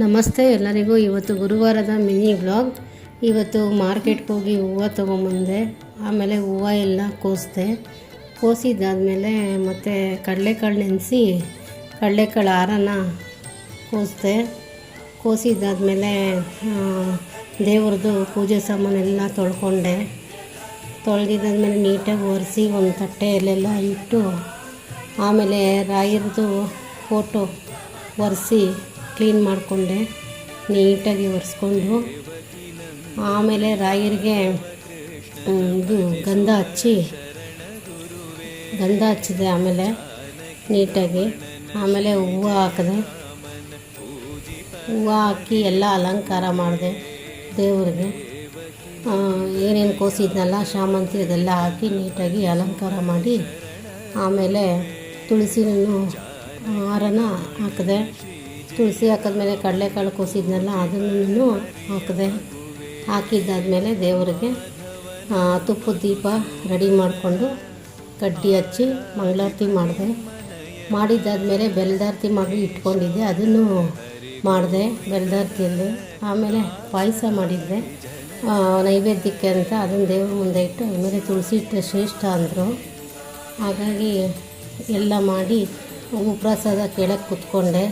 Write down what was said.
ನಮಸ್ತೆ ಎಲ್ಲರಿಗೂ. ಇವತ್ತು ಗುರುವಾರದ ಮಿನಿ ವ್ಲಾಗ್. ಇವತ್ತು ಮಾರ್ಕೆಟ್ಗೆ ಹೋಗಿ ಹೂವು ತೊಗೊಂಬಂದೆ. ಆಮೇಲೆ ಹೂವು ಎಲ್ಲ ಕೋಸಿದ್ದಾದಮೇಲೆ ಮತ್ತು ಕಡಲೆಕಾಳು ನೆನೆಸಿ ಕಡಲೆಕಾಳು ಹಾರನ ಕೋಸಿದ್ದಾದಮೇಲೆ ದೇವ್ರದ್ದು ಪೂಜೆ ಸಾಮಾನೆಲ್ಲ ತೊಳೆದಿದ್ದಾದ್ಮೇಲೆ ನೀಟಾಗಿ ಒರೆಸಿ ಒಂದು ತಟ್ಟೆಯಲ್ಲೆಲ್ಲ ಇಟ್ಟು, ಆಮೇಲೆ ರಾಯರದು ಫೋಟೋ ಒರೆಸಿ ಕ್ಲೀನ್ ಮಾಡಿಕೊಂಡೆ, ನೀಟಾಗಿ ಒರೆಸ್ಕೊಂಡು. ಆಮೇಲೆ ರಾಯರಿಗೆ ಇದು ಗಂಧ ಹಚ್ಚಿದೆ. ಆಮೇಲೆ ನೀಟಾಗಿ ಹೂವು ಹಾಕಿ ಎಲ್ಲ ಅಲಂಕಾರ ಮಾಡಿದೆ ದೇವ್ರಿಗೆ. ಏನೇನು ಕೋಸಿದ್ನಲ್ಲ ಶಾಮಂತಿ ಅದೆಲ್ಲ ಹಾಕಿ ನೀಟಾಗಿ ಅಲಂಕಾರ ಮಾಡಿ, ಆಮೇಲೆ ತುಳಸಿನೂ ಹಾರನ ಹಾಕಿದೆ. ತುಳಸಿ ಹಾಕಿದ್ಮೇಲೆ ಕಡಲೆಕಾಳು ಕೋಸಿದ್ನಲ್ಲ ಅದನ್ನು ಹಾಕಿದ್ದಾದಮೇಲೆ ದೇವರಿಗೆ ತುಪ್ಪದ ದೀಪ ರೆಡಿ ಮಾಡಿಕೊಂಡು ಕಡ್ಡಿ ಹಚ್ಚಿ ಮಂಗಳಾರತಿ ಮಾಡಿದ್ದಾದಮೇಲೆ ಬೆಲ್ಲದಾರತಿ ಮಾಡಿ ಇಟ್ಕೊಂಡಿದ್ದೆ, ಅದನ್ನು ಮಾಡಿದೆ ಬೆಲ್ಲದಾರತಿಯಲ್ಲಿ. ಆಮೇಲೆ ಪಾಯಸ ಮಾಡಿದ್ದೆ ನೈವೇದ್ಯಕ್ಕೆ ಅಂತ, ಅದನ್ನು ದೇವ್ರ ಮುಂದೆ ಇಟ್ಟು ಆಮೇಲೆ ತುಳಸಿ ಇಟ್ಟರೆ ಶ್ರೇಷ್ಠ ಅಂದರು. ಹಾಗಾಗಿ ಎಲ್ಲ ಮಾಡಿ ಹೂ ಪ್ರಸಾದ ಕೇಳಕ್ಕೆ ಕೂತ್ಕೊಂಡೆ.